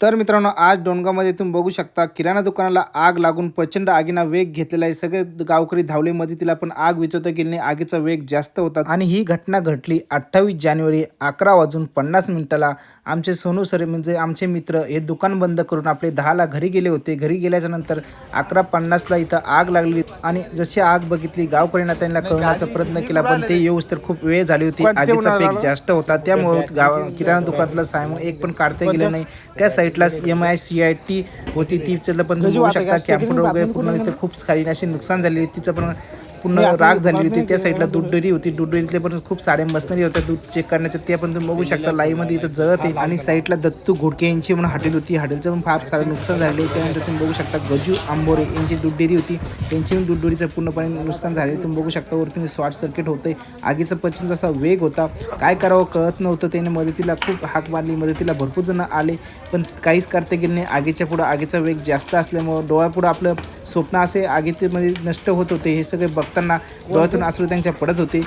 तर मित्रांनो, आज डोणगावमध्ये तुम्ही बघू शकता किराणा दुकानाला आग लागून प्रचंड आगीना वेग घेतलेला आहे. सगळे गावकरी धावले मदतीला, पण आग विझवता गेली नाही. आगीचा वेग जास्त होता आणि ही घटना घडली 28 जानेवारी 11:50 आमचे सोनू सर म्हणजे आमचे मित्र हे दुकान बंद करून आपले 10ला घरी गेले होते. घरी गेल्याच्या नंतर 11:50ला इथं आग लागली आणि जशी आग बघितली गावकऱ्यांना त्यांना कळवण्याचा प्रयत्न केला, पण ते येऊस तर खूप वेळ झाली होती. आगीचा वेग जास्त होता, त्यामुळे किराणा दुकानातलं सामान एक पण काढता गेले नाही. त्या साईडला MICIT होती ती पण तुम्ही बघू शकता. कॅम्प्युटर वगैरे पूर्ण इथे खूप काही अशी नुकसान झालेली, तिचं पण पूर्ण राग झालेली होती. त्या साईडला दूध डेअरी होती, दूध डेअरीतले पण खूप साड्या मशनरी होत्या दूध चेक करण्याच्या, त्या पण तुम्ही बघू शकता लाईव्हमध्ये इथं जळत आहे. आणि साईडला दत्तू घोडके यांची म्हणून हॉटेल होती, हॉटेलचं पण फार सारं नुकसान झाले. त्यानंतर तुम्ही बघू शकता गजू आंबोरे यांची दूध डेअरी होती, त्यांची पण दूध डेअरीचं पूर्णपणे नुकसान झाले. तुम्ही बघू शकता वरती शॉर्ट सर्किट होते. आगीचा प्रचंड असा वेग होता, काय करावं कळत नव्हतं. त्याने मदतीला खूप हाक मारली, मदतीला भरपूर जण आले, पण काहीच करता गेले नाही. आगीच्या पुढं आगीचा वेग जास्त असल्यामुळं डोळ्यापुढं आपलं स्वप्न असे आगीमध्ये नष्ट होत होते. हे सगळे बघताना डोळ्यातून अश्रू त्यांच्या पडत होते.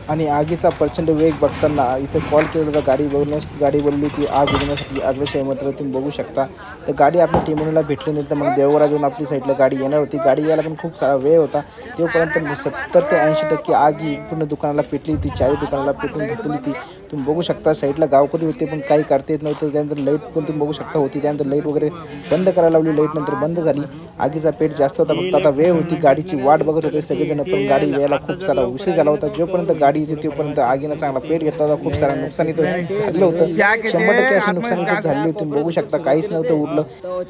आणि आगीचा प्रचंड वेग बघताना इथे कॉल केला होता गाडी बोलली होती आग विझवण्यासाठी अग्निशमन मात्र तुम्ही बघू शकता. तर गाडी आपल्या टीमला भेटली नाही, तर मग देवराजून आपली साईडला गाडी येणार होती. गाडी यायला पण खूप सारा वेळ होता. तोपर्यंत 70 ते 80% आग ही पूर्ण दुकानाला पेटली होती, चारी दुकानाला पेटून घेतली होती. तुम्ही बघू शकता साईडला गावकरी होते, पण काही करता येत नव्हतं. त्यानंतर लाईट पण तुम्ही बघू शकता होती, त्यानंतर लाईट वगैरे बंद करायला लावली. लाईट नंतर बंद झाली. आगीचा पेट जास्त होता, फक्त आता वेळ होती, गाडीची वाट बघत होते सगळेजण, पण गाडी यायला खूप सारा उशीर झाला होता. जोपर्यंत गाडी येते तोपर्यंत आगीनं चांगला पेट घेतला होता. खूप सारा नुकसान इथं झालं होतं, 100% असे नुकसान इथं झाले होते. तुम्ही बघू शकता काहीच नव्हतं उरलं.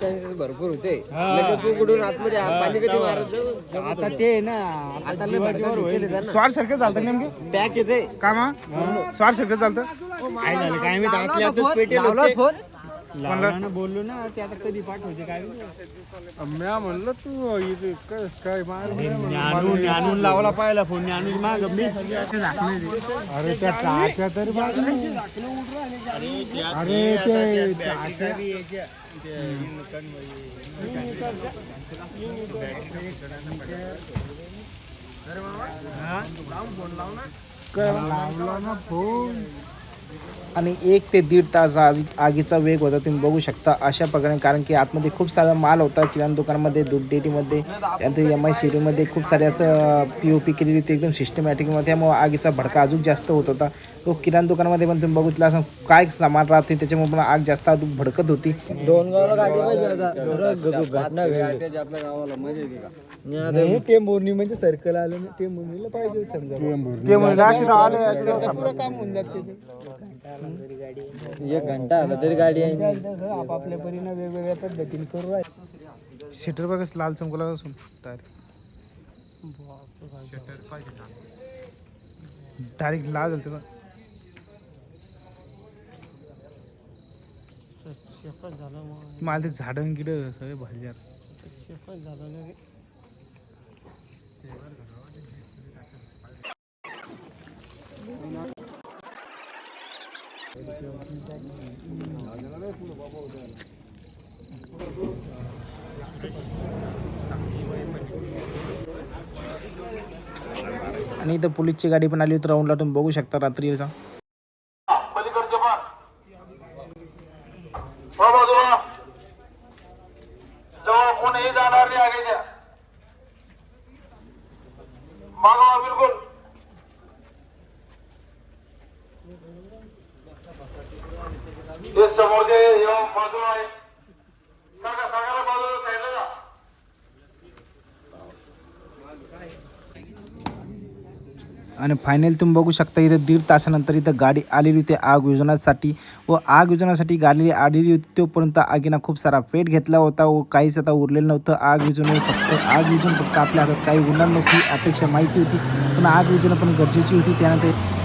चान्सेस भरपूर होते. लगेच उघडून आतमध्ये पाणी कधी मारायचं आता ते ना आता लय भडका केले त्यांना. शॉर्ट सर्किट झालं नेमके पॅक येते का मा शॉर्ट सर्किट झालं काय झालं काय मी आतल्या आतच पेटेल लावला होते. फोन लावला बोललो ना ते आता कधी पाठवते काय म्या म्हणलं तू इथे काय मार ज्ञानून लावला पाहिला फोन ज्ञानून माग मी अरे त्या टाक्या तरी अरे ते लावला ना फोन. आणि 1 ते 1.5 तास आगीचा वेग होता. तुम्ही बघू शकता अशा प्रकारे, कारण की आतमध्ये खूप सारा माल होता किराणा दुकानामध्ये, दूध डेअरीमध्ये, त्यानंतर MICITमध्ये खूप सारे असं POP केलेली होती एकदम सिस्टमॅटिकमध्ये. त्यामुळे आगीचा भडका अजून जास्त होत होता. तो किराणा दुकानामध्ये पण तुम्ही बघितलं असं काय सामान राहते, त्याच्यामुळे पण आग जास्त अजून भडकत होती. डोंगराला गाडी पाहिजे आता घटना घडली आपल्या गावाला माहिती आहे का? नाही टेंभुर्णी म्हणजे सर्कल आलं ना, टेंभुर्णीला पाहिजे समजा ते म्हणजे अशी पुरं काम होऊन जात एक घंटा आला तरी गाडी आहे. आपापल्या परीनं वेगवेगळ्या पद्धतीने करू आहे. शेटर बघा लाल चमकला असून डायरेक्ट लाल झालं मला ते झाडं गिड सगळे भाजी आणि इथं पोलीसची गाडी पण आली होती राऊंडला, तुम्ही बघू शकता रात्रीचा. पलीकडचे पण बाजूला जवळ कोणीही जाणार नाही आगीच्या मागवा बिलकुल. हे समोरचे बाजूला आहे, सगळ्याला बाजूला साईडला जा. आणि फायनल तुम्ही बघू शकता इथं 1.5 तासानंतर इथं गाडी आलेली होती आग विझवण्यासाठी, व आग विझवण्यासाठी गाडी आलेली होती. तोपर्यंत आगीनं खूप सारा पेट घेतला होता व काहीच आता उरलेलं नव्हतं. आग विझवणे आग विझून फक्त आपल्या हातात काही उरणार नव्हती, अपेक्षा माहिती होती, पण आग विझवणं पण गरजेची होती. त्यानंतर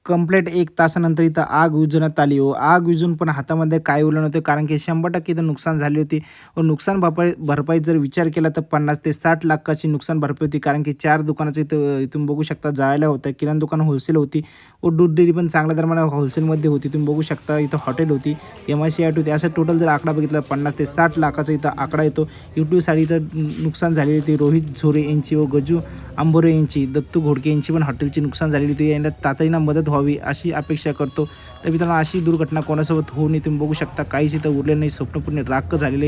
कंप्लीट 1 तासानंतर इथं आग विझवण्यात आली व आग विझून पण हातामध्ये काय उरलं नव्हतं, कारण की 100% इथं नुकसान झाली होती व नुकसान भरपाई जर विचार केला तर 50 ते 60 लाखाची नुकसान भरपाई होती, कारण की 4 दुकानाचं इथून बघू शकता जाळल्या होत्या. किराणा दुकान होलसेल होती व दूध डेअरी पण चांगल्या दरम्यान होलसेलमध्ये होती. तुम्ही बघू शकता इथं हॉटेल होती, MIC होती. असं टोटल जर आकडा बघितला 50 ते 60 लाखाचा इथं आकडा येतो. यूट्यूबसाठी इथं नुकसान झालेली होती. रोहित झोरे यांची व गजू आंबोरे यांची, दत्तू घोडके यांची पण हॉटेलची नुकसान झालेली होती. यांना तातडीनं मदत व्हावी अशी अपेक्षा करतो. तर मित्रांनो, अशी दुर्घटना कोणासोबत होऊ नये. तुम्ही बघू शकता काहीच इथं उरले नाही, स्वप्नपूर्ण राख झालेले